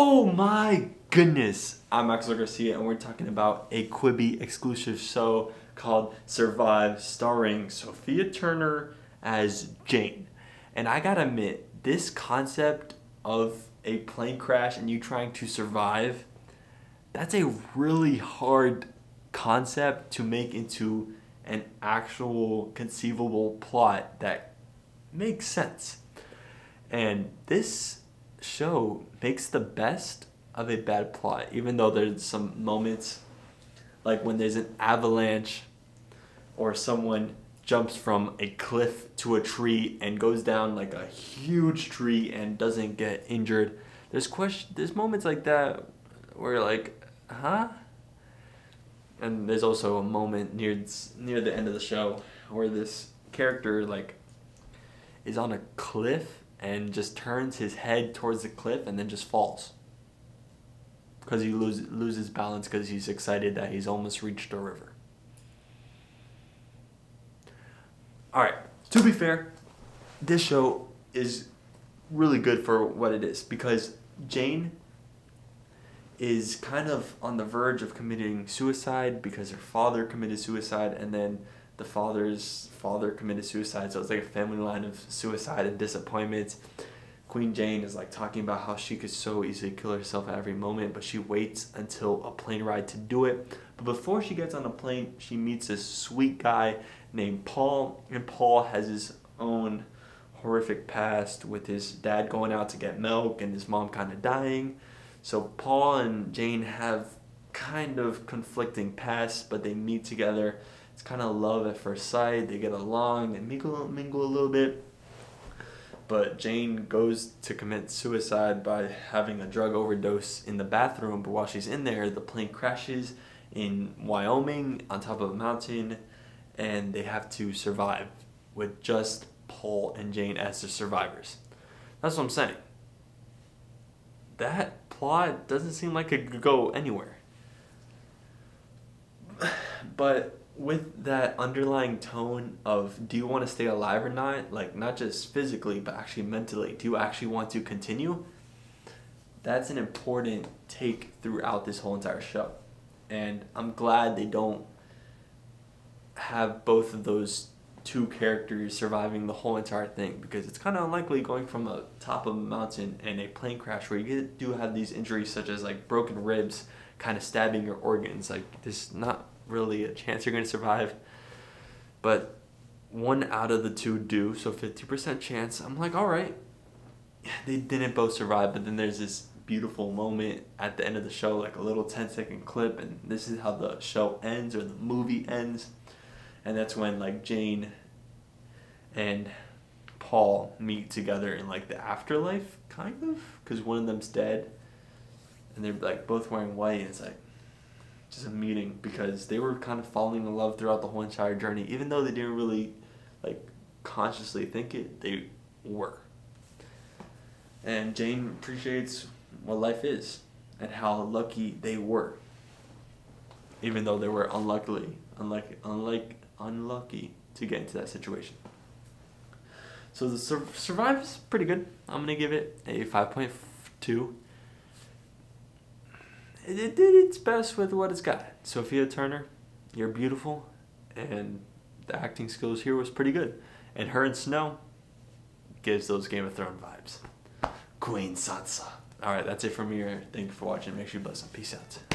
Oh my goodness! I'm Axel Garcia and we're talking about a Quibi exclusive show called Survive, starring Sophia Turner as Jane. And I gotta admit, this concept of a plane crash and you trying to survive, that's a really hard concept to make into an actual conceivable plot that makes sense. And this show makes the best of a bad plot, even though there's some moments like when there's an avalanche or someone jumps from a cliff to a tree and goes down like a huge tree and doesn't get injured. There's moments like that where you're like, huh? And there's also a moment near the end of the show where this character like is on a cliff and just turns his head towards the cliff and then just falls because he loses balance because he's excited that he's almost reached a river. Alright, to be fair, this show is really good for what it is because Jane is kind of on the verge of committing suicide because her father committed suicide and then the father's father committed suicide, so it's like a family line of suicide and disappointments. Queen Jane is like talking about how she could so easily kill herself at every moment, but she waits until a plane ride to do it. But before she gets on a plane, she meets this sweet guy named Paul, and Paul has his own horrific past with his dad going out to get milk and his mom kind of dying. So Paul and Jane have kind of conflicting pasts, but they meet together. It's kind of love at first sight. They get along, they mingle a little bit. But Jane goes to commit suicide by having a drug overdose in the bathroom. But while she's in there, the plane crashes in Wyoming on top of a mountain. And they have to survive with just Paul and Jane as the survivors. That's what I'm saying. That plot doesn't seem like it could go anywhere. But with that underlying tone of, do you want to stay alive or not? Like, not just physically, but actually mentally. Do you actually want to continue? That's an important take throughout this whole entire show. And I'm glad they don't have both of those two characters surviving the whole entire thing, because it's kind of unlikely going from the top of a mountain and a plane crash where you do have these injuries such as like broken ribs kind of stabbing your organs. Like, there's not really a chance you're going to survive, but one out of the two do, so 50% chance. I'm like, all right, they didn't both survive. But then there's this beautiful moment at the end of the show, like a little 10-second clip, and this is how the show ends, or the movie ends. And that's when like Jane and Paul meet together in like the afterlife, kind of, because one of them's dead and they're like both wearing white, and it's like just a meeting because they were kind of falling in love throughout the whole entire journey, even though they didn't really like consciously think it, they were. And Jane appreciates what life is and how lucky they were, even though they were unlucky to get into that situation. So the Survive is pretty good. I'm gonna give it a 5.2. It did its best with what it's got. Sophia Turner, you're beautiful, and the acting skills here was pretty good. And her and Snow gives those Game of Thrones vibes. Queen Sansa. Alright, that's it from here. Thank you for watching. Make sure you bless and peace out.